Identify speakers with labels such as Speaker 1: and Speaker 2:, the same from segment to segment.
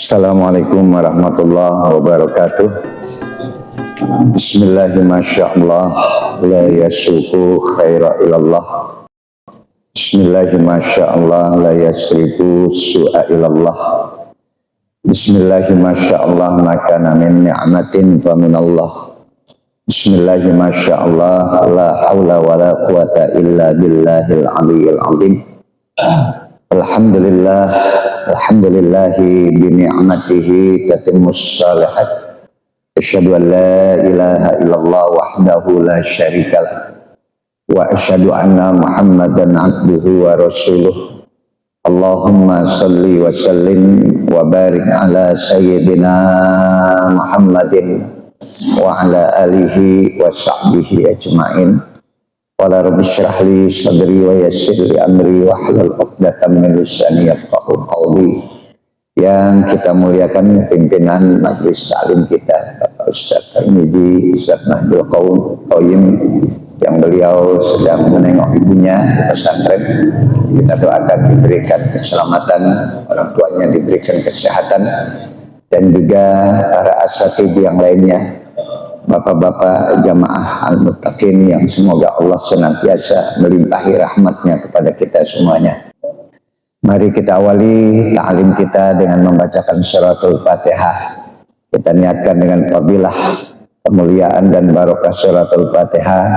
Speaker 1: Assalamualaikum warahmatullahi wabarakatuh. Bismillahirrahmanirrahim. La yasuku khaira ilallah. Bismillahirrahmanirrahim. La yasrifu su'a ilallah. Bismillahirrahmanirrahim. Makana min ni'matin faminallah. Bismillahirrahmanirrahim. La hawla wa la quwata illa billahil aliyyil azim. Alhamdulillahi bini'matihi tatimmus salihat. Asyhadu an la ilaha illallah wahdahu la syarikalah. Wa asyhadu anna Muhammadan abduhu wa rasuluh. Allahumma salli wa sallim wa barik ala sayyidina Muhammadin wa ala alihi wa sahbihi ajma'in. Qala rabbi shrah li sadri wa yassir li amri wahlul 'uqdatam min lisani yafqahu qawli. Yang kita muliakan pimpinan majelis taklim kita Bapak Ustaz Tarmizi, Ustaz Nahdul Qayyim, yang beliau sedang menengok ibunya di pesantren. Kita doakan diberikan keselamatan, orang tuanya diberikan kesehatan, dan juga para asatidz yang lainnya, bapak-bapak jamaah al-muttaqin yang semoga Allah senantiasa melimpahi rahmatnya kepada kita semuanya. Mari kita awali ta'lim kita dengan membacakan suratul Fatihah. Kita niatkan dengan fadilah, kemuliaan dan barokah suratul Fatihah.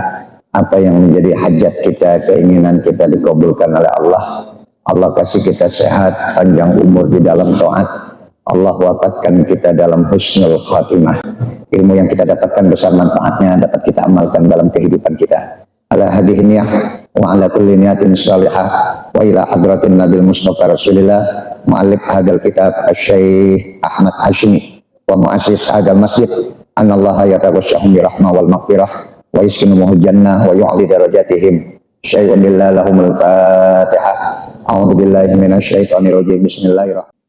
Speaker 1: Apa yang menjadi hajat kita, keinginan kita dikabulkan oleh Allah. Allah kasih kita sehat, panjang umur di dalam taat. Allah wafatkan kita dalam husnul khatimah. Ilmu yang kita dapatkan besar manfaatnya, dapat kita amalkan dalam kehidupan kita. Ala hadhihi niyah wa ala kulli niyatin salihah wa ila hadratin nabil mustafa rasulillah mu'allif hadal kitab Syekh Ahmad Hashimi wa muassis hadal masjid anallaha yataghashshahum birahmah wal maghfirah wa yaskinuhum jannah wa yu'li darajatihim syai'un lillahi lahumul fatihah. A'udzu billahi minasyaitonir rajim. Bismillahirrahmanirrahim.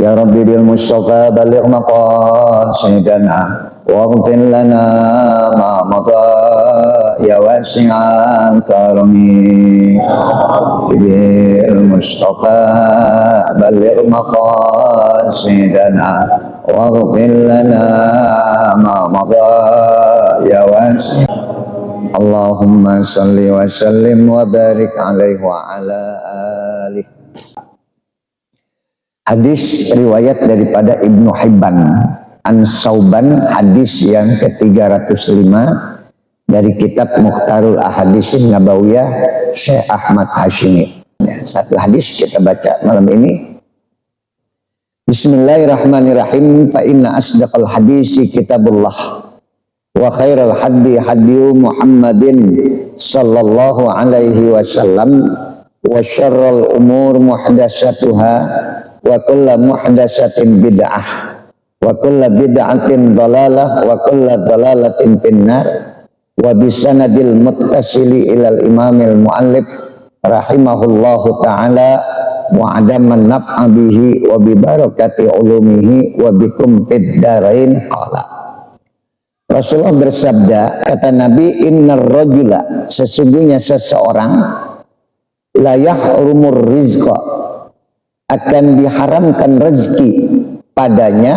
Speaker 1: Ya Rabbi bil Mustafa baligh maqasidana waghfir lana ma madha ya wasi'al karami. Bil Mustafa baligh maqasidana waghfir lana ma madha ya wasi'al. Allahumma salli wa sallim wa barik alaihi wa ala alihi. Hadis riwayat daripada Ibnu Hibban an Sauban, hadis yang ke-305 dari kitab Mukhtarul Ahadisin Nabawiyah Syekh Ahmad Hashimi. Ya, satu hadis kita baca malam ini. Bismillahirrahmanirrahim. Fa inna asdaqal hadisi kitabullah wa khairal hadi hadiyu Muhammadin sallallahu alaihi wasallam wa syarrul umur muhdatsatuha wa kulla muhdatsatin bid'ah wa kulla bid'atin dhalalah wa kulla dhalalatin finnar wa bisanadil muttasili ilal imamil muallif rahimahullahu ta'ala wa adaman naf'a bihi wa bi barakati ulumihi wa bikum fid darain. Qala Rasulullah bersabda, kata Nabi, innar rajula, sesungguhnya seseorang, la yahrumur rizqa, akan diharamkan rezeki padanya,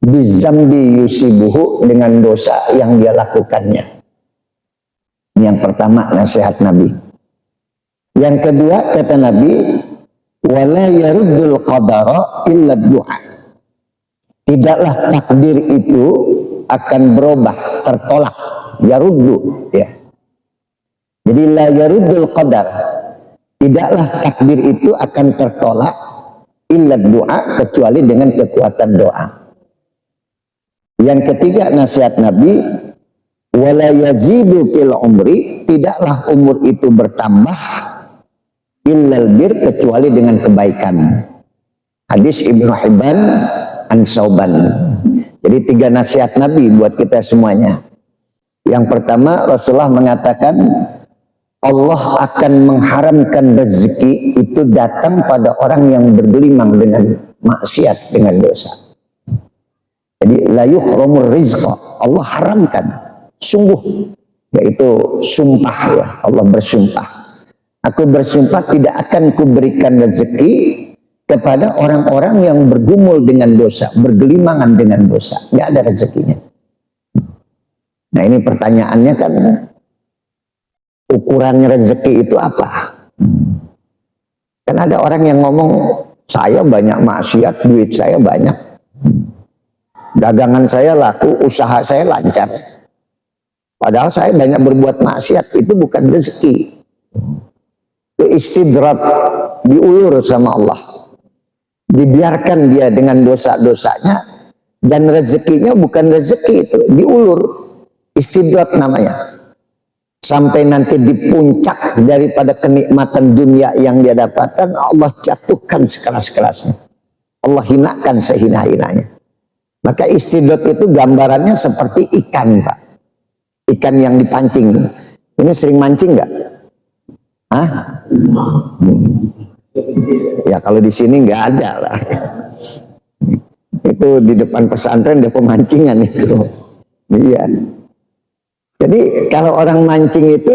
Speaker 1: bizambi yusibuhu, dengan dosa yang dia lakukannya. Yang pertama nasihat Nabi. Yang kedua kata Nabi, wala yaruddul qadara illa du'a, tidaklah takdir itu akan berubah, tertolak. Yaruddu, ya. Jadi la yaruddul qadar, tidaklah takdir itu akan tertolak illa doa, kecuali dengan kekuatan doa. Yang ketiga nasihat Nabi, wala yazidu fil umri, tidaklah umur itu bertambah illal bir, kecuali dengan kebaikan. Hadis Ibnu Hibban an Sauban. Jadi tiga nasihat Nabi buat kita semuanya. Yang pertama, Rasulullah mengatakan Allah akan mengharamkan rezeki itu datang pada orang yang bergelimang dengan maksiat, dengan dosa. Jadi la yuhramur rizqa, Allah haramkan, sungguh, yaitu sumpah, ya. Allah bersumpah, aku bersumpah tidak akan kuberikan rezeki kepada orang-orang yang bergumul dengan dosa, bergelimangan dengan dosa, nggak ada rezekinya. Nah ini pertanyaannya kan, ukurannya rezeki itu apa? Kan ada orang yang ngomong, saya banyak maksiat, duit saya banyak, dagangan saya laku, usaha saya lancar, padahal saya banyak berbuat maksiat. Itu bukan rezeki, itu istidrat, diulur sama Allah, dibiarkan dia dengan dosa-dosanya, dan rezekinya bukan rezeki, itu diulur, istidrat namanya. Sampai nanti di puncak daripada kenikmatan dunia yang dia dapatkan, Allah jatuhkan sekeras-kerasnya, Allah hinakan sehina-hinanya. Maka istidrat itu gambarannya seperti ikan, Pak. Ikan yang dipancing. Ini sering mancing nggak? Hah? Ya kalau di sini nggak ada lah. Itu di depan pesantren ada pemancingan itu. Iya. Jadi kalau orang mancing itu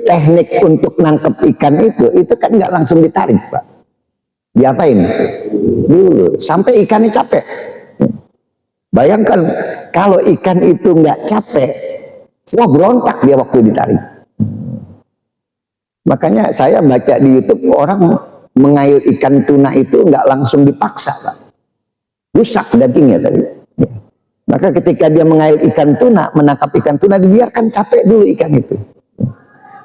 Speaker 1: teknik untuk nangkep ikan itu kan nggak langsung ditarik, Pak. Diapain? Diulur sampai ikannya capek. Bayangkan kalau ikan itu nggak capek, wah berontak dia waktu ditarik. Makanya saya baca di YouTube orang mengail ikan tuna itu nggak langsung dipaksa, Pak. Rusak dagingnya tadi. Maka ketika dia mengail ikan tuna, menangkap ikan tuna, dibiarkan capek dulu ikan itu.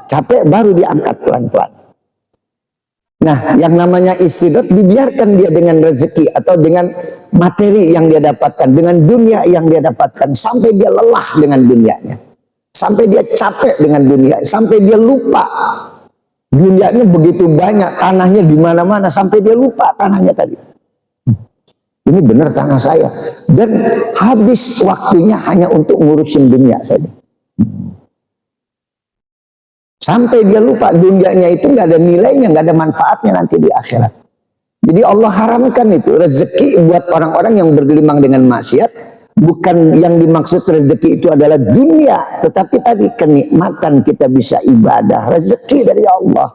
Speaker 1: Capek baru diangkat pelan-pelan. Nah, yang namanya istidrat dibiarkan dia dengan rezeki atau dengan materi yang dia dapatkan, dengan dunia yang dia dapatkan, sampai dia lelah dengan dunianya. Sampai dia capek dengan dunia, sampai dia lupa. Dunianya begitu banyak, tanahnya di mana-mana, sampai dia lupa tanahnya tadi. Ini benar tanah saya, dan habis waktunya hanya untuk ngurusin dunia saja. Sampai dia lupa dunianya itu nggak ada nilainya, nggak ada manfaatnya nanti di akhirat. Jadi Allah haramkan itu rezeki buat orang-orang yang bergelimang dengan maksiat. Bukan yang dimaksud rezeki itu adalah dunia, tetapi tadi kenikmatan kita bisa ibadah, rezeki dari Allah.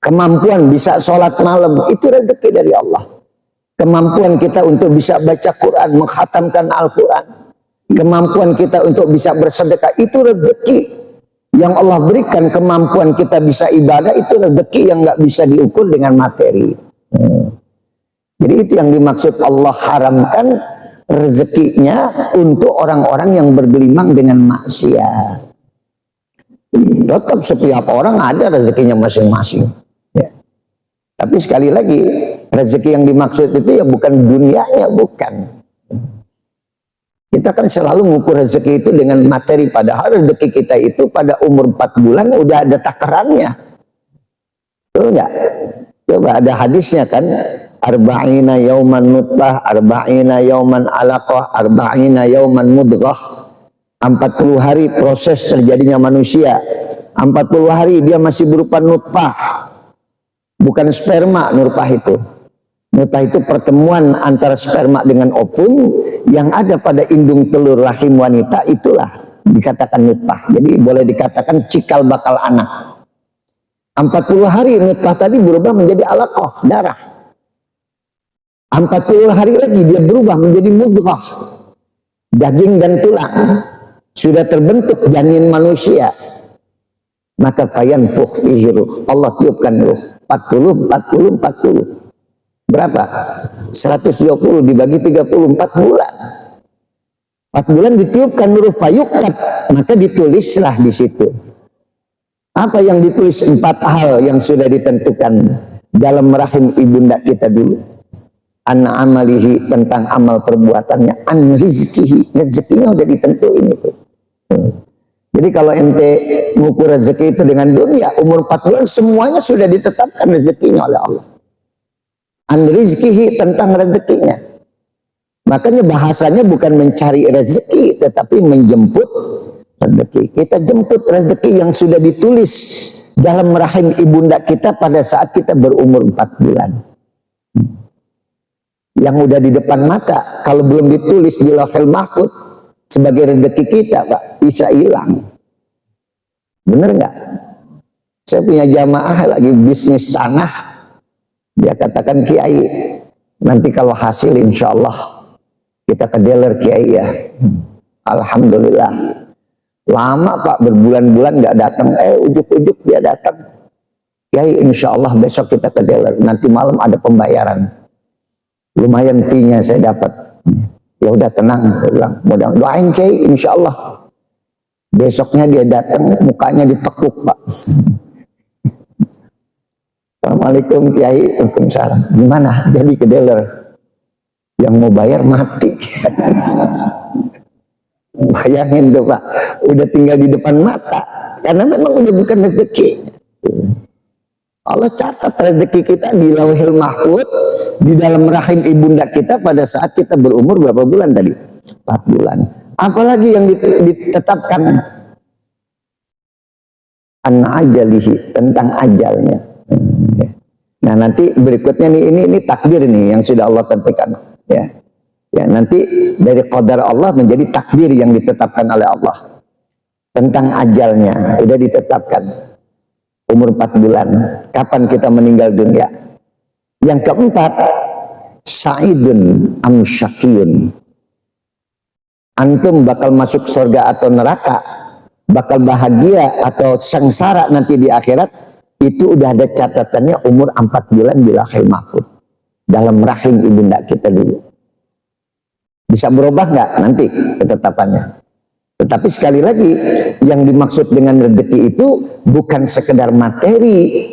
Speaker 1: Kemampuan bisa sholat malam, itu rezeki dari Allah. Kemampuan kita untuk bisa baca Quran, menghatamkan Al-Quran, kemampuan kita untuk bisa bersedekah, itu rezeki yang Allah berikan. Kemampuan kita bisa ibadah, itu rezeki yang nggak bisa diukur dengan materi. Jadi itu yang dimaksud Allah haramkan rezekinya untuk orang-orang yang bergelimang dengan maksiat. Tetap setiap orang ada rezekinya masing-masing. Ya. Tapi sekali lagi, rezeki yang dimaksud itu ya bukan dunianya, bukan. Kita kan selalu mengukur rezeki itu dengan materi, padahal rezeki kita itu pada umur 4 bulan udah ada takarannya. Betul nggak? Coba ada hadisnya kan, arba'ina yauman nutfah, arba'ina yauman alaqah, arba'ina yauman mudghah. 40 hari proses terjadinya manusia. 40 hari dia masih berupa nutfah. Bukan sperma nutfah itu. Nutfah itu pertemuan antara sperma dengan ovum yang ada pada indung telur rahim wanita, itulah dikatakan nutfah. Jadi boleh dikatakan cikal bakal anak. 40 hari nutfah tadi berubah menjadi alaqah, darah. 40 hari lagi dia berubah menjadi mudghah, daging dan tulang. Sudah terbentuk janin manusia. Maka fayanfukh fihi ruh, Allah tiupkan ruh. 40, 40, 40. Berapa? 120 dibagi 34 bulan. 4 bulan ditiupkan huruf fayuqtab, maka ditulislah di situ. Apa yang ditulis? 4 hal yang sudah ditentukan dalam rahim ibunda kita dulu. An amalihi, tentang amal perbuatannya. An rizkihi, rezekinya udah ditentuin itu. Jadi kalau ente mengukur rezeki itu dengan dunia, umur 4 bulan semuanya sudah ditetapkan rezekinya oleh Allah. An rizkihi, tentang rezekinya. Makanya bahasanya bukan mencari rezeki, tetapi menjemput rezeki. Kita jemput rezeki yang sudah ditulis dalam rahim ibunda kita pada saat kita berumur 4 bulan. Yang udah di depan mata, kalau belum ditulis di lauhul mahfuz sebagai rezeki kita, Pak, bisa hilang. Bener nggak? Saya punya jamaah lagi bisnis tanah. Dia katakan, Kiai, nanti kalau hasil insya Allah kita ke dealer Kiai ya. Alhamdulillah. Lama Pak, berbulan-bulan nggak datang. Ujuk-ujuk dia datang. Kiai, insya Allah besok kita ke dealer. Nanti malam ada pembayaran. Lumayan fee-nya saya dapat. Ya udah tenang, saya bilang. Mudah doain Kiai, insya Allah. Besoknya dia datang, mukanya ditekuk Pak. Assalamualaikum Kiai. Waalaikumsalam. Gimana? Jadi ke dealer. Yang mau bayar mati. Bayangin tuh Pak. Udah tinggal di depan mata. Karena memang udah bukan rezeki. Allah catat rezeki kita di Lauhil Mahfuz, di dalam rahim ibunda kita pada saat kita berumur berapa bulan tadi? 4 bulan. Apalagi yang ditetapkan an ajalihi, tentang ajalnya. Nah nanti berikutnya nih ini takdir nih yang sudah Allah tentukan. Ya nanti dari qadar Allah menjadi takdir yang ditetapkan oleh Allah. Tentang ajalnya udah ditetapkan. Umur 4 bulan, kapan kita meninggal dunia. Yang keempat, sa'idun am syaqiyun. Antum bakal masuk surga atau neraka, bakal bahagia atau sengsara nanti di akhirat, itu udah ada catatannya umur 4 bulan di Lauhil Mahfuz. Dalam rahim ibunda kita dulu. Bisa berubah nggak nanti ketetapannya? Tetapi sekali lagi, yang dimaksud dengan rezeki itu bukan sekedar materi,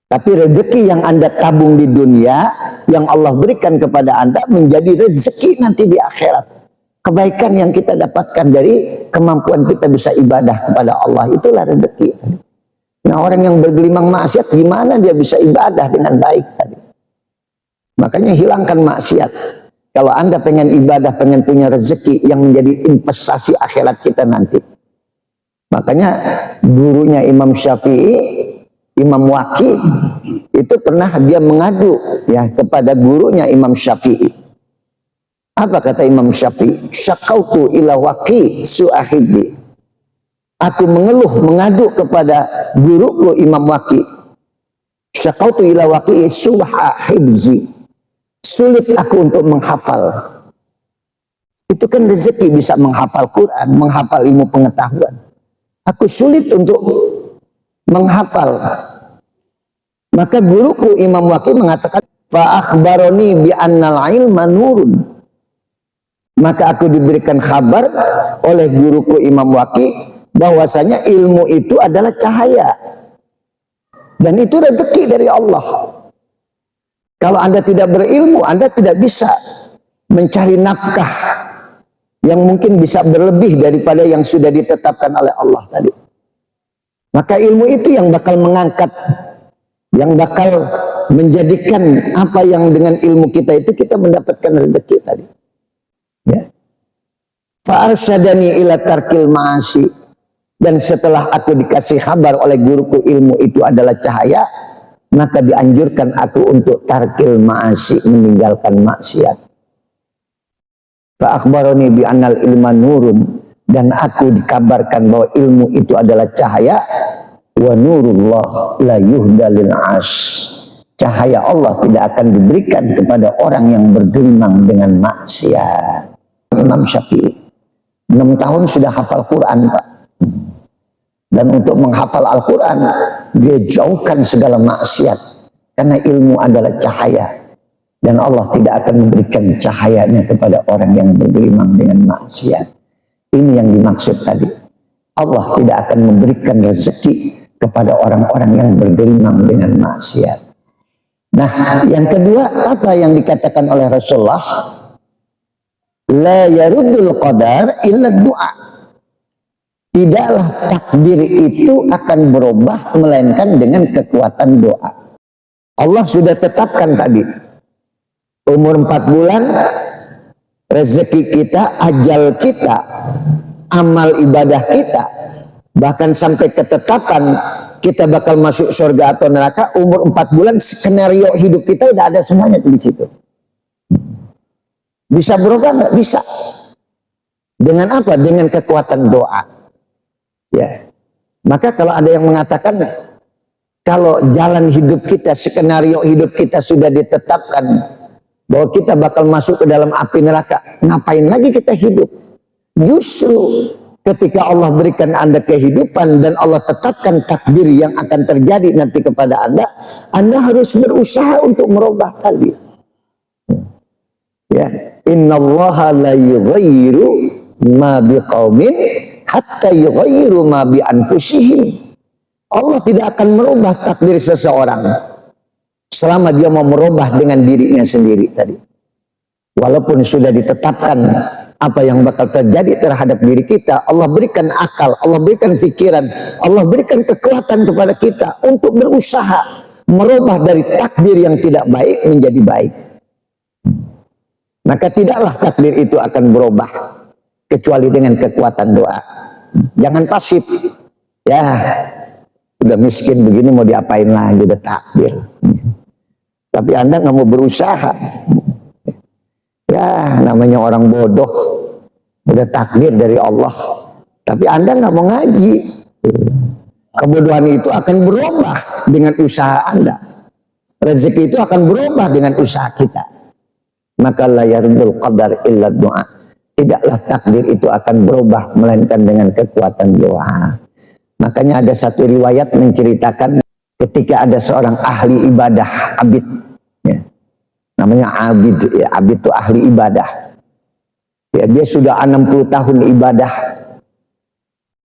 Speaker 1: tapi rezeki yang Anda tabung di dunia, yang Allah berikan kepada Anda menjadi rezeki nanti di akhirat. Kebaikan yang kita dapatkan dari kemampuan kita bisa ibadah kepada Allah, itulah rezeki. Nah orang yang bergelimang maksiat, gimana dia bisa ibadah dengan baik tadi? Makanya hilangkan maksiat. Kalau Anda pengen ibadah, pengen punya rezeki yang menjadi investasi akhirat kita nanti. Makanya gurunya Imam Syafi'i, Imam Waqi, itu pernah dia mengadu ya kepada gurunya Imam Syafi'i. Apa kata Imam Syafi'i? Syakautu ila Waqi su'ahibbi. Aku mengeluh, mengadu kepada guruku Imam Waqi. Syakautu ila Waqi su'ahibzi. Sulit aku untuk menghafal. Itu kan rezeki, bisa menghafal Quran, menghafal ilmu pengetahuan. Aku sulit untuk menghafal. Maka guruku Imam Waqi mengatakan, fa akhbaroni bi annal ilma nurun. Maka aku diberikan kabar oleh guruku Imam Waqi bahwasanya ilmu itu adalah cahaya. Dan itu rezeki dari Allah. Kalau Anda tidak berilmu, Anda tidak bisa mencari nafkah yang mungkin bisa berlebih daripada yang sudah ditetapkan oleh Allah tadi. Maka ilmu itu yang bakal mengangkat, yang bakal menjadikan apa yang dengan ilmu kita itu kita mendapatkan rezeki tadi. Ya. Fa'arsyadani ila tarkil ma'asi. Dan setelah aku dikasih kabar oleh guruku ilmu itu adalah cahaya, maka dianjurkan aku untuk tarkil ma'asi, meninggalkan maksiat. Fa akhbarani bi annal ilma nurun, dan aku dikabarkan bahwa ilmu itu adalah cahaya. Wa nurullah la yuhdalil as. Cahaya Allah tidak akan diberikan kepada orang yang bergelimang dengan maksiat. Imam Syafi'i 6 tahun sudah hafal Quran Pak. Dan untuk menghafal Al-Quran, dia jauhkan segala maksiat. Karena ilmu adalah cahaya. Dan Allah tidak akan memberikan cahayanya kepada orang yang bergelimang dengan maksiat. Ini yang dimaksud tadi. Allah tidak akan memberikan rezeki kepada orang-orang yang bergelimang dengan maksiat. Nah, yang kedua, apa yang dikatakan oleh Rasulullah? La yaruddul qadar illa du'a. Tidaklah takdir itu akan berubah melainkan dengan kekuatan doa. Allah sudah tetapkan tadi. Umur 4 bulan, rezeki kita, ajal kita, amal ibadah kita, bahkan sampai ketetapan kita bakal masuk surga atau neraka, umur 4 bulan, skenario hidup kita udah ada semuanya di situ. Bisa berubah nggak? Bisa. Dengan apa? Dengan kekuatan doa. Ya, maka kalau ada yang mengatakan Kalau jalan hidup kita, skenario hidup kita sudah ditetapkan bahwa kita bakal masuk ke dalam api neraka, ngapain lagi kita hidup? Justru ketika Allah berikan Anda kehidupan dan Allah tetapkan takdir yang akan terjadi nanti kepada Anda harus berusaha untuk merubah tadi. Ya, innallaha la yughayyiru ma biqaumin hatta yughayyiru ma bi anfusihim. Allah tidak akan merubah takdir seseorang selama dia mau merubah dengan dirinya sendiri tadi. Walaupun sudah ditetapkan apa yang bakal terjadi terhadap diri kita, Allah berikan akal, Allah berikan pikiran, Allah berikan kekuatan kepada kita untuk berusaha merubah dari takdir yang tidak baik menjadi baik. Maka tidaklah takdir itu akan berubah kecuali dengan kekuatan doa. Jangan pasif. Ya, udah miskin begini mau diapain lagi, udah takdir. Tapi Anda nggak mau berusaha. Ya, namanya orang bodoh. Udah takdir dari Allah. Tapi Anda nggak mau ngaji. Kebodohan itu akan berubah dengan usaha Anda. Rezeki itu akan berubah dengan usaha kita. Maka la yardul qadar illa doa. Tidaklah takdir itu akan berubah melainkan dengan kekuatan doa. Makanya ada satu riwayat menceritakan ketika ada seorang ahli ibadah, abid, ya. Namanya abid, ya. Abid itu ahli ibadah. Ya, dia sudah 60 tahun ibadah.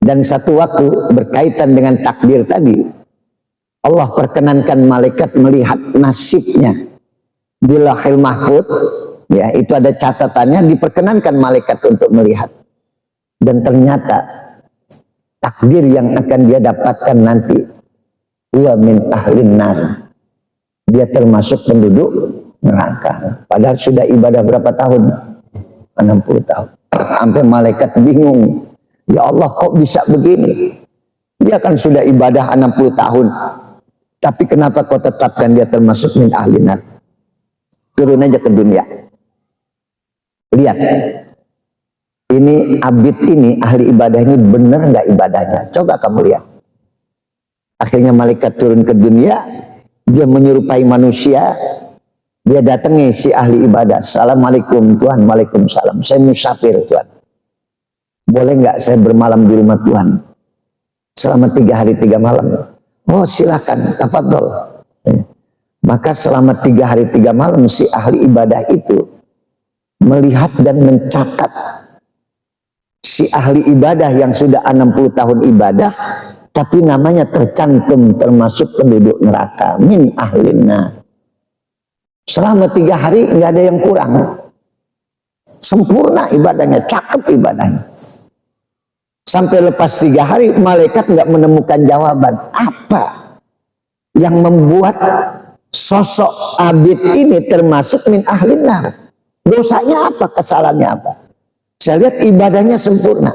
Speaker 1: Dan satu waktu berkaitan dengan takdir tadi, Allah perkenankan malaikat melihat nasibnya di Lauhul Mahfuz. Ya, itu ada catatannya, diperkenankan malaikat untuk melihat. Dan ternyata takdir yang akan dia dapatkan nanti, wa min ahlin nar, dia termasuk penduduk neraka. Padahal sudah ibadah berapa tahun? 60 tahun. Sampai malaikat bingung, ya Allah kok bisa begini? Dia kan sudah ibadah 60 tahun, tapi kenapa kau tetapkan dia termasuk min ahlin nar? Turun aja ke dunia. Lihat, ini abid ini, ahli ibadah ini benar nggak ibadahnya? Coba kamu lihat. Akhirnya malaikat turun ke dunia, dia menyerupai manusia, dia datangi si ahli ibadah. Assalamualaikum Tuhan, waalaikumsalam. Saya musafir Tuhan. Boleh nggak saya bermalam di rumah Tuhan? Selama 3 hari 3 malam. Oh silakan, tafadhol. Maka selama 3 hari 3 malam si ahli ibadah itu melihat dan mencatat si ahli ibadah yang sudah 60 tahun ibadah tapi namanya tercantum termasuk penduduk neraka, min ahlinna. Selama 3 hari nggak ada yang kurang, sempurna ibadahnya, cakep ibadahnya. Sampai lepas 3 hari malaikat nggak menemukan jawaban apa yang membuat sosok abid ini termasuk min ahlinna. Dosanya apa? Kesalahannya apa? Saya lihat ibadahnya sempurna.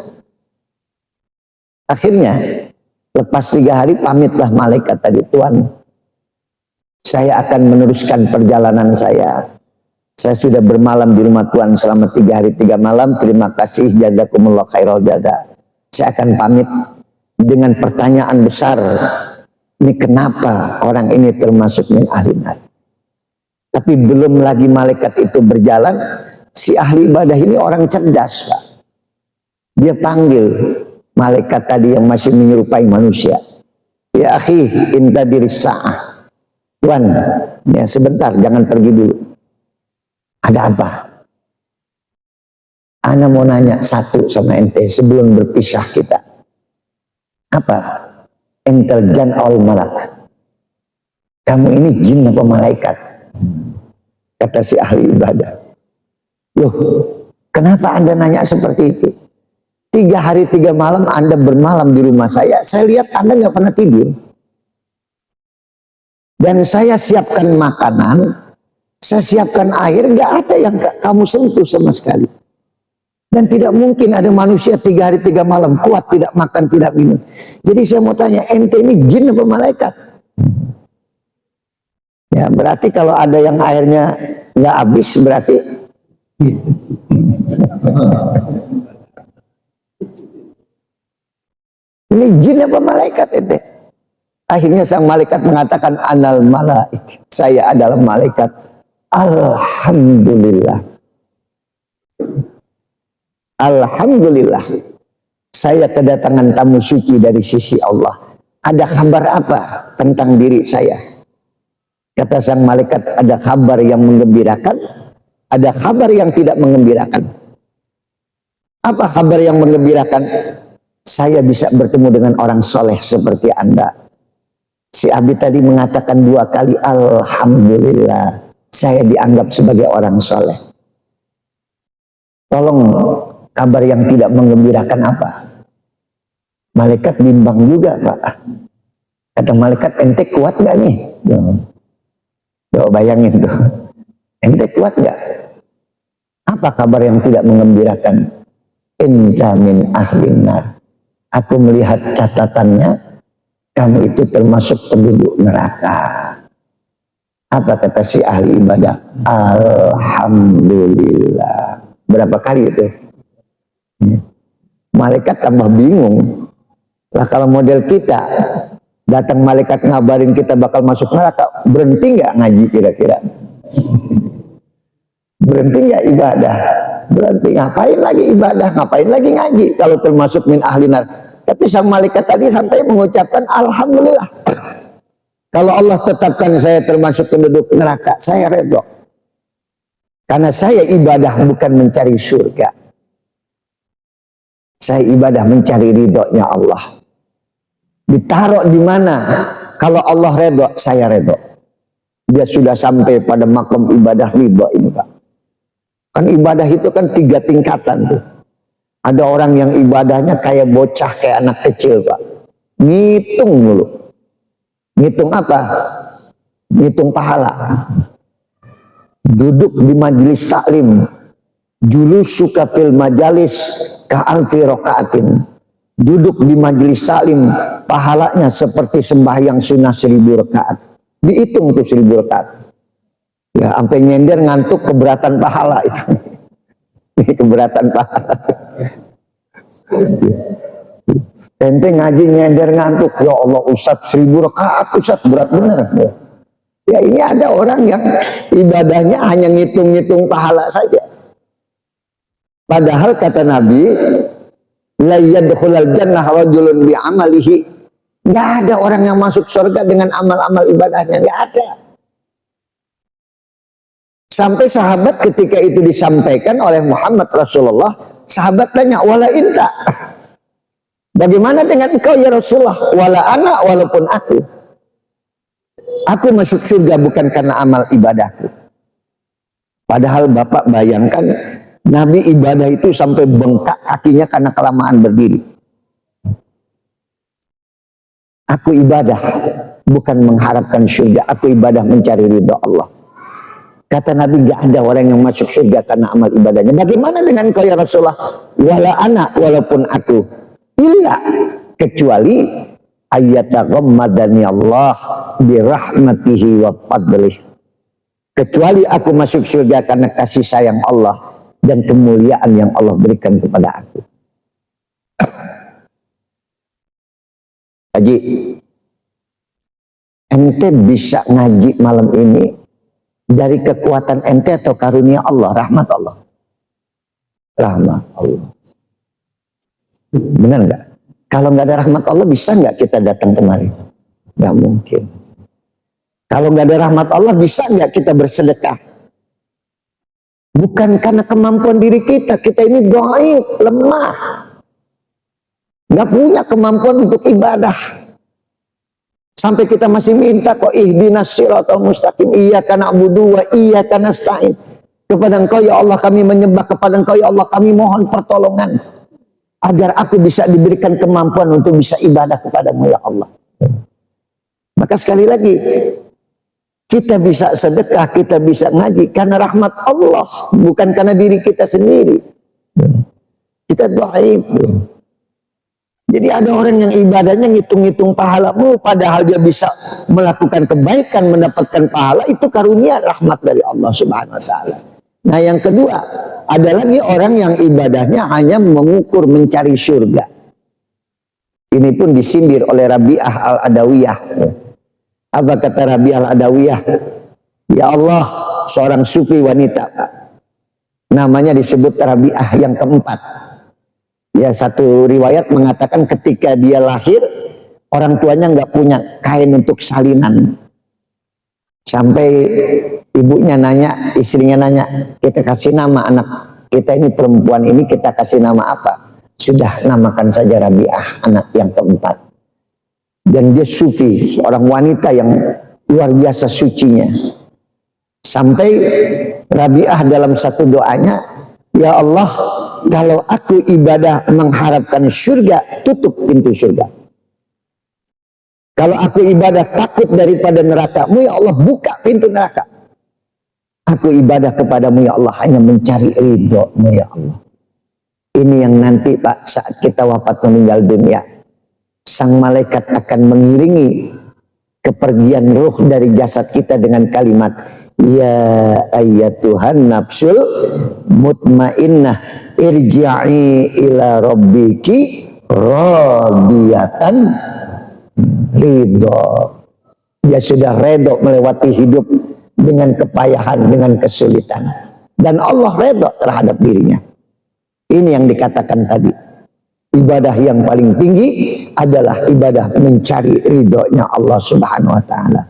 Speaker 1: Akhirnya lepas 3 hari pamitlah malaikat tadi, Tuhan, saya akan meneruskan perjalanan saya. Saya sudah bermalam di rumah Tuhan selama 3 hari 3 malam. Terima kasih, jazakumullah khairal jaza. Saya akan pamit dengan pertanyaan besar. Ini kenapa orang ini termasuk min ahli nar? Tapi belum lagi malaikat itu berjalan, si ahli ibadah ini orang cerdas, Pak. Dia panggil malaikat tadi yang masih menyerupai manusia. Ya akhi, inta diris sa'ah. Tuhan, ya sebentar, jangan pergi dulu. Ada apa? Ana mau nanya satu sama ente sebelum berpisah kita. Apa? Entel jan al malak. Kamu ini jin apa malaikat? Kata si ahli ibadah. Loh, kenapa Anda nanya seperti itu? 3 hari 3 malam Anda bermalam di rumah saya lihat Anda nggak pernah tidur. Dan saya siapkan makanan, saya siapkan air, nggak ada yang kamu sentuh sama sekali. Dan tidak mungkin ada manusia 3 hari 3 malam kuat tidak makan, tidak minum. Jadi saya mau tanya, ente ini jin apa malaikat? Ya berarti kalau ada yang airnya nggak habis berarti ini jin apa malaikat ente? Akhirnya sang malaikat mengatakan, anal malaik, saya adalah malaikat. Alhamdulillah. Alhamdulillah. Saya kedatangan tamu suci dari sisi Allah. Ada kabar apa tentang diri saya? Kata sang malaikat, ada kabar yang menggembirakan, ada kabar yang tidak menggembirakan. Apa kabar yang menggembirakan? Saya bisa bertemu dengan orang soleh seperti Anda. Si Abi tadi mengatakan 2 kali, alhamdulillah, saya dianggap sebagai orang soleh. Tolong, kabar yang tidak menggembirakan apa? Malaikat bimbang juga, Pak. Kata malaikat, ente kuat gak nih? Coba bayangin tuh. Ente kuat gak? Apa kabar yang tidak menggembirakan? Inna min ahlin nar. Aku melihat catatannya, kamu itu termasuk penduduk neraka. Apa kata si ahli ibadah? Alhamdulillah. Berapa kali itu? Malaikat tambah bingung. Lah kalau model kita, datang malaikat ngabarin kita bakal masuk neraka, berhenti nggak ngaji kira-kira? Berhenti nggak ibadah? Berhenti. Ngapain lagi ibadah? Ngapain lagi ngaji? Kalau termasuk min ahli nar. Tapi sang malaikat tadi sampai mengucapkan alhamdulillah. Kalau Allah tetapkan saya termasuk penduduk neraka, saya redha. Karena saya ibadah bukan mencari surga. Saya ibadah mencari ridhonya Allah. Ditaruh di mana? Kalau Allah redha, saya redha. Dia sudah sampai pada makom ibadah ridho ini, Pak. Kan ibadah itu kan 3 tingkatan tuh. Ada orang yang ibadahnya kayak bocah, kayak anak kecil, Pak. Ngitung dulu. Ngitung apa? Ngitung pahala. Duduk di majelis taklim. Julusuka fil majalis ka'alfi rakaatin. Duduk di majelis taklim, pahalanya seperti sembahyang sunnah 1000 rakaat. Dihitung tuh 1000 rakaat. Ya, sampai nyender ngantuk, keberatan pahala itu. Keberatan pahala. Ente ngaji nyender ngantuk, ya Allah Ustadz 1000 rakaat, Ustadz berat bener. Ya ini ada orang yang ibadahnya hanya ngitung-ngitung pahala saja. Padahal kata Nabi, la yadkhulul jannah rajulun bi amalihi. Enggak ada orang yang masuk surga dengan amal-amal ibadahnya, enggak ada. Sampai sahabat ketika itu disampaikan oleh Muhammad Rasulullah, sahabat tanya, wala inta, bagaimana dengan engkau ya Rasulullah? Wala ana, walaupun aku masuk surga bukan karena amal ibadahku. Padahal Bapak bayangkan, Nabi ibadah itu sampai bengkak kakinya karena kelamaan berdiri. Aku ibadah bukan mengharapkan surga, aku ibadah mencari ridha Allah. Kata Nabi, gak ada orang yang masuk surga karena amal ibadahnya. Bagaimana dengan kau ya Rasulullah? Wala ana, walaupun aku. Illa, kecuali ayyataghammadani Allah birahmatihi wa fadlih. Kecuali aku masuk surga karena kasih sayang Allah dan kemuliaan yang Allah berikan kepada aku. Haji, ente bisa ngaji malam ini dari kekuatan ente atau karunia Allah, rahmat Allah? Rahmat Allah. Benar nggak? Kalau nggak ada rahmat Allah, bisa nggak kita datang kemari? Nggak mungkin. Kalau nggak ada rahmat Allah, bisa nggak kita bersedekah? Bukan karena kemampuan diri kita, kita ini dhaif, lemah, nggak punya kemampuan untuk ibadah. Sampai kita masih minta kok, ihdinas siratal mustaqim, iyyaka na'budu wa iyyaka nasta'in. Kepada Engkau ya Allah kami menyembah, kepada Engkau ya Allah kami mohon pertolongan agar aku bisa diberikan kemampuan untuk bisa ibadah kepadamu ya Allah. Maka sekali lagi, kita bisa sedekah, kita bisa ngaji karena rahmat Allah, bukan karena diri kita sendiri. Kita dhaif. Jadi ada orang yang ibadahnya ngitung-ngitung pahalamu, padahal dia bisa melakukan kebaikan, mendapatkan pahala, itu karunia rahmat dari Allah Subhanahu wa Ta'ala. Nah yang kedua, ada lagi orang yang ibadahnya hanya mengukur mencari surga. Ini pun disindir oleh Rabi'ah al-Adawiyah. Apa kata Rabi'ah al-Adawiyah? Ya Allah, seorang sufi wanita, namanya disebut Rabi'ah yang keempat. Ya, satu riwayat mengatakan ketika dia lahir, orang tuanya nggak punya kain untuk salinan. Sampai ibunya nanya, istrinya nanya, kita kasih nama anak kita ini, perempuan ini kita kasih nama apa? Sudah, namakan saja Rabi'ah, anak yang keempat. Dan dia sufi, seorang wanita yang luar biasa sucinya. Sampai Rabi'ah dalam satu doanya, ya Allah, kalau aku ibadah mengharapkan surga, tutup pintu surga. Kalau aku ibadah takut daripada neraka-Mu, ya Allah, buka pintu neraka. Aku ibadah kepadamu, ya Allah, hanya mencari ridho-Mu, ya Allah. Ini yang nanti Pak, saat kita wafat meninggal dunia, sang malaikat akan mengiringi kepergian ruh dari jasad kita dengan kalimat, ya ayyatuhan nafsul mutmainnah irji'i ila rabbiki radiyatan ridho. Dia sudah redho melewati hidup dengan kepayahan, dengan kesulitan, dan Allah redho terhadap dirinya. Ini yang dikatakan tadi, ibadah yang paling tinggi adalah ibadah mencari ridhonya Allah Subhanahu wa ta'ala.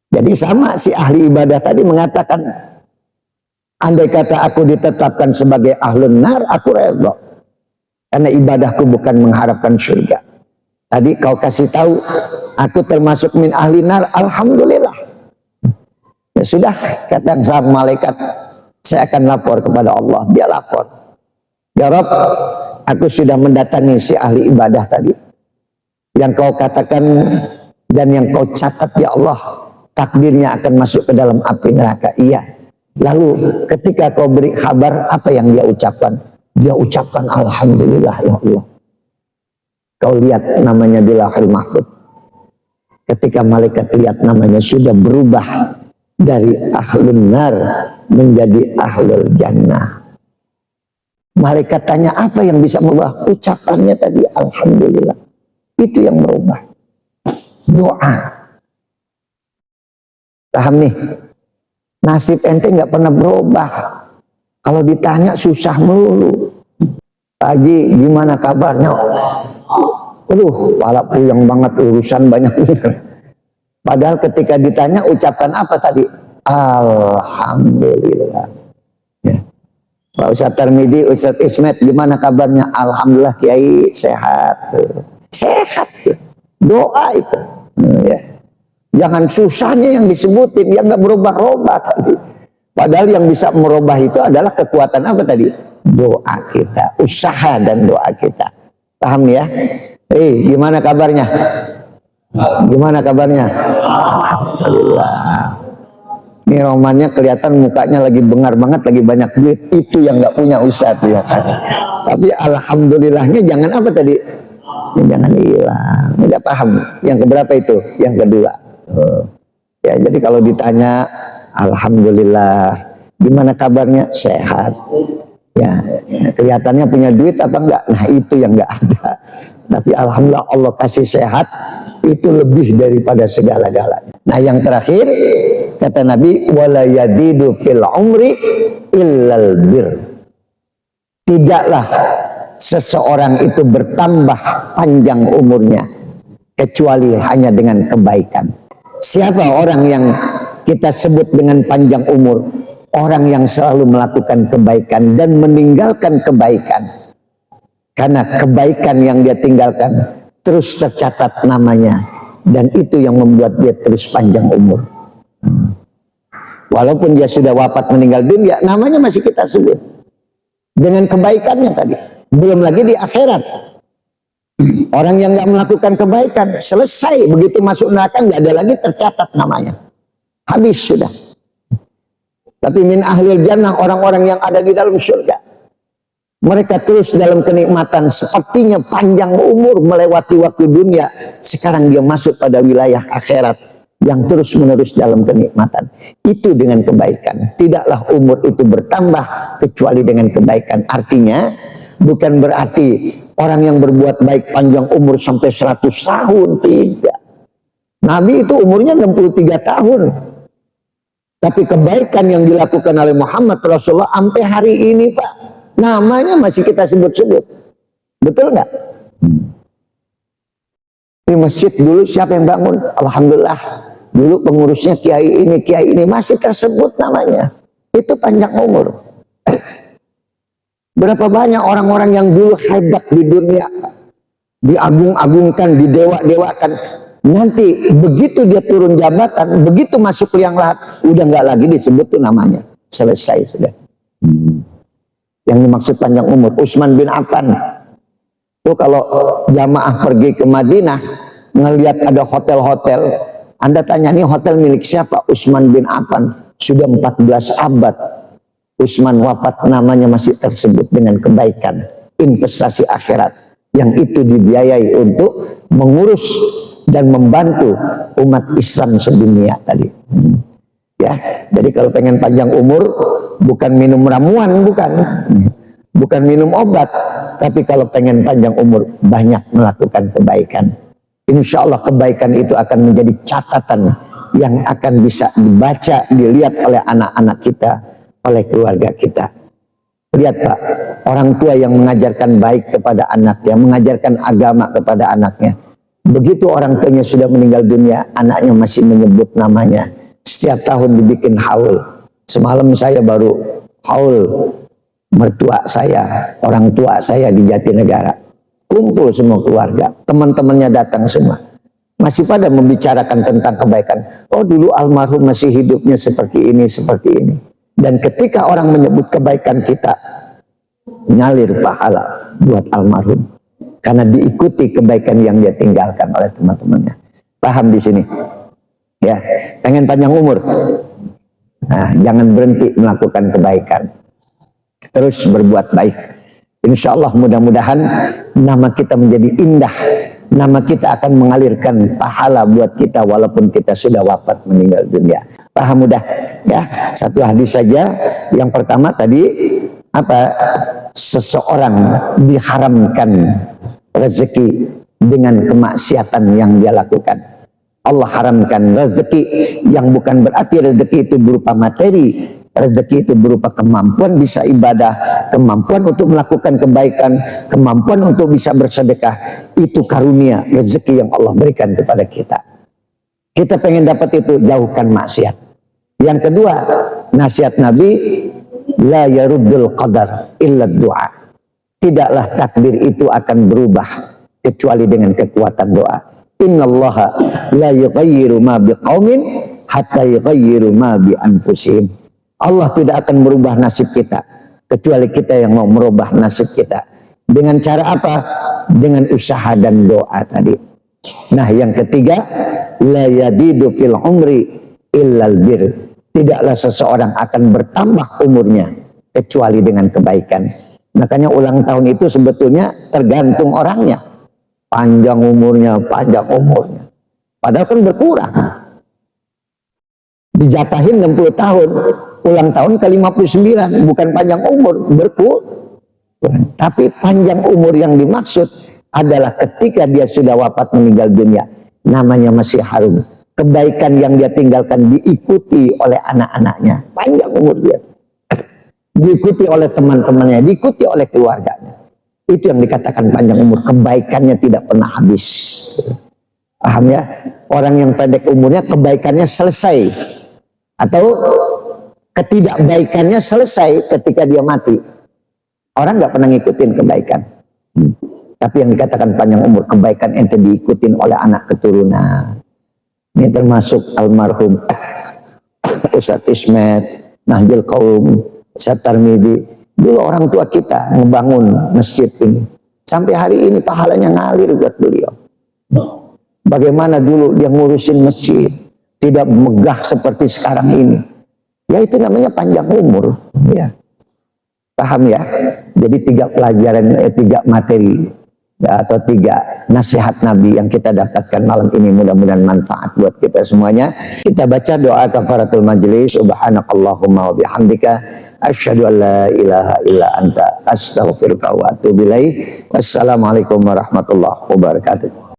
Speaker 1: Jadi sama si ahli ibadah tadi mengatakan, andai kata aku ditetapkan sebagai ahlun nar, aku redho, karena ibadahku bukan mengharapkan surga. Tadi kau kasih tahu aku termasuk min ahli nar, alhamdulillah. Ya sudah, kata sang malaikat, saya akan lapor kepada Allah. Dia lapor, ya Rabb, aku sudah mendatangi si ahli ibadah tadi. Yang kau katakan dan yang kau catat, ya Allah, takdirnya akan masuk ke dalam api neraka. Iya. Lalu ketika kau beri kabar, apa yang dia ucapkan? Dia ucapkan alhamdulillah, ya Allah. Kau lihat namanya di Lauhul Mahfuz. Ketika malaikat lihat namanya sudah berubah dari ahlun nar menjadi ahlul jannah. Malaikat tanya, apa yang bisa merubah? Ucapannya tadi alhamdulillah. Itu yang merubah. Doa. Paham nih? Nasib ente nggak pernah berubah. Kalau ditanya susah melulu. Pak Haji, gimana kabarnya? Pala puyeng banget, urusan banyak. Padahal ketika ditanya ucapan apa tadi? Alhamdulillah. Ya. Pak Ustadz Tarmidi, Ustadz Ismet, gimana kabarnya? Alhamdulillah Kiai, sehat. Sehat. Doa itu. Ya. Jangan susahnya yang disebutin, yang nggak berubah-ubah tadi. Padahal yang bisa merubah itu adalah kekuatan apa tadi? Doa kita, usaha dan doa kita. Paham ya? Gimana kabarnya? Gimana kabarnya? Alhamdulillah. Ini romannya kelihatan mukanya lagi bengar banget, lagi banyak duit. Itu yang nggak punya Ustadz ya kan. Tapi alhamdulillahnya jangan apa tadi? Jangan hilang. Udah paham? Yang keberapa itu? Yang kedua. Ya, jadi kalau ditanya alhamdulillah, gimana kabarnya? Sehat. Ya, kelihatannya punya duit apa enggak? Nah, itu yang enggak ada. Tapi alhamdulillah Allah kasih sehat, itu lebih daripada segala-galanya. Nah, yang terakhir kata Nabi, wala yadidu fil umri illal bir. Tidaklah seseorang itu bertambah panjang umurnya kecuali hanya dengan kebaikan. Siapa orang yang kita sebut dengan panjang umur? Orang yang selalu melakukan kebaikan dan meninggalkan kebaikan. Karena kebaikan yang dia tinggalkan terus tercatat namanya. Dan itu yang membuat dia terus panjang umur. Walaupun dia sudah wafat meninggal dunia, namanya masih kita sebut. Dengan kebaikannya tadi. Belum lagi di akhirat. Orang yang gak melakukan kebaikan, selesai. Begitu masuk neraka gak ada lagi tercatat namanya. Habis sudah. Tapi min ahlul jannah, orang-orang yang ada di dalam surga, mereka terus dalam kenikmatan, sepertinya panjang umur melewati waktu dunia. Sekarang dia masuk pada wilayah akhirat yang terus menerus dalam kenikmatan. Itu dengan kebaikan. Tidaklah umur itu bertambah kecuali dengan kebaikan. Artinya bukan berarti orang yang berbuat baik panjang umur sampai 100 tahun, tidak. Nabi itu umurnya 63 tahun. Tapi kebaikan yang dilakukan oleh Muhammad Rasulullah sampai hari ini, Pak, namanya masih kita sebut-sebut. Betul nggak? Di masjid dulu siapa yang bangun? Alhamdulillah. Dulu pengurusnya kiai ini masih tersebut namanya. Itu panjang umur. Berapa banyak orang-orang yang dulu hebat di dunia, diagung-agungkan, didewa-dewakan. Nanti begitu dia turun jabatan, begitu masuk liang lahat, udah nggak lagi disebut tuh namanya. Selesai sudah. Yang dimaksud panjang umur, Utsman bin Affan. Tuh kalau jamaah pergi ke Madinah, ngelihat ada hotel-hotel, Anda tanya, nih hotel milik siapa? Utsman bin Affan. Sudah 14 abad. Utsman wafat, namanya masih tersebut dengan kebaikan, investasi akhirat yang itu dibiayai untuk mengurus dan membantu umat Islam sedunia tadi. Ya, jadi kalau pengen panjang umur, bukan minum ramuan, bukan minum obat, tapi kalau pengen panjang umur, banyak melakukan kebaikan. Insya Allah kebaikan itu akan menjadi catatan yang akan bisa dibaca, dilihat oleh anak-anak kita, oleh keluarga kita. Lihat Pak, orang tua yang mengajarkan baik kepada anaknya, mengajarkan agama kepada anaknya. Begitu orang tuanya sudah meninggal dunia, anaknya masih menyebut namanya. Setiap tahun dibikin haul. Semalam saya baru haul mertua saya, orang tua saya di Jatinegara. Kumpul semua keluarga, teman-temannya datang semua. Masih pada membicarakan tentang kebaikan. Oh dulu almarhum masih hidupnya seperti ini, seperti ini. Dan ketika orang menyebut kebaikan kita, ngalir pahala buat almarhum. Karena diikuti kebaikan yang dia tinggalkan oleh teman-temannya. Paham di sini? Ya, pengen panjang umur. Nah, jangan berhenti melakukan kebaikan. Terus berbuat baik. Insya Allah mudah-mudahan nama kita menjadi indah. Nama kita akan mengalirkan pahala buat kita walaupun kita sudah wafat meninggal dunia. Paham mudah? Ya, satu hadis saja. Yang pertama tadi apa? Seseorang diharamkan rezeki dengan kemaksiatan yang dia lakukan. Allah haramkan rezeki yang bukan berarti rezeki itu berupa materi. Rezeki itu berupa kemampuan bisa ibadah, kemampuan untuk melakukan kebaikan, kemampuan untuk bisa bersedekah. Itu karunia rezeki yang Allah berikan kepada kita. Kita pengen dapat itu, jauhkan maksiat. Yang kedua, nasihat Nabi, la yaruddul qadar illa doa. Tidaklah takdir itu akan berubah kecuali dengan kekuatan doa. Innallaha la yughayyiru ma biqaumin hatta yughayyiru ma bi anfusihim. Allah tidak akan merubah nasib kita kecuali kita yang mau merubah nasib kita. Dengan cara apa? Dengan usaha dan doa tadi. Nah, yang ketiga, la yadidu fil umri illal bir. Tidaklah seseorang akan bertambah umurnya kecuali dengan kebaikan. Makanya ulang tahun itu sebetulnya tergantung orangnya. Panjang umurnya. Padahal kan berkurang. Dijatahin 60 tahun, ulang tahun ke 59, bukan panjang umur, berkurang. Tapi panjang umur yang dimaksud adalah ketika dia sudah wafat meninggal dunia, namanya masih harum. Kebaikan yang dia tinggalkan diikuti oleh anak-anaknya, panjang umur dia. Diikuti oleh teman-temannya, diikuti oleh keluarganya. Itu yang dikatakan panjang umur, kebaikannya tidak pernah habis. Paham ya? Orang yang pendek umurnya kebaikannya selesai. Atau ketidakbaikannya selesai ketika dia mati. Orang nggak pernah ngikutin kebaikan. Tapi yang dikatakan panjang umur, kebaikan ente diikutin oleh anak keturunan. Ini termasuk almarhum Ustadz Ismet, Nahjul Qaum, Ustadz Tarmidi. Dulu orang tua kita membangun masjid ini. Sampai hari ini pahalanya ngalir buat beliau. Bagaimana dulu dia ngurusin masjid. Tidak megah seperti sekarang ini. Ya itu namanya panjang umur. Ya. Paham ya? Jadi 3 pelajaran, 3 materi ya, atau 3 nasihat Nabi yang kita dapatkan malam ini, mudah-mudahan manfaat buat kita semuanya. Kita baca doa kafaratul majlis. Subhanakallahumma wa bihamdika asyhadu an la ilaha illa anta astaghfiruka wa atubu ilaik. Wassalamualaikum warahmatullahi wabarakatuh.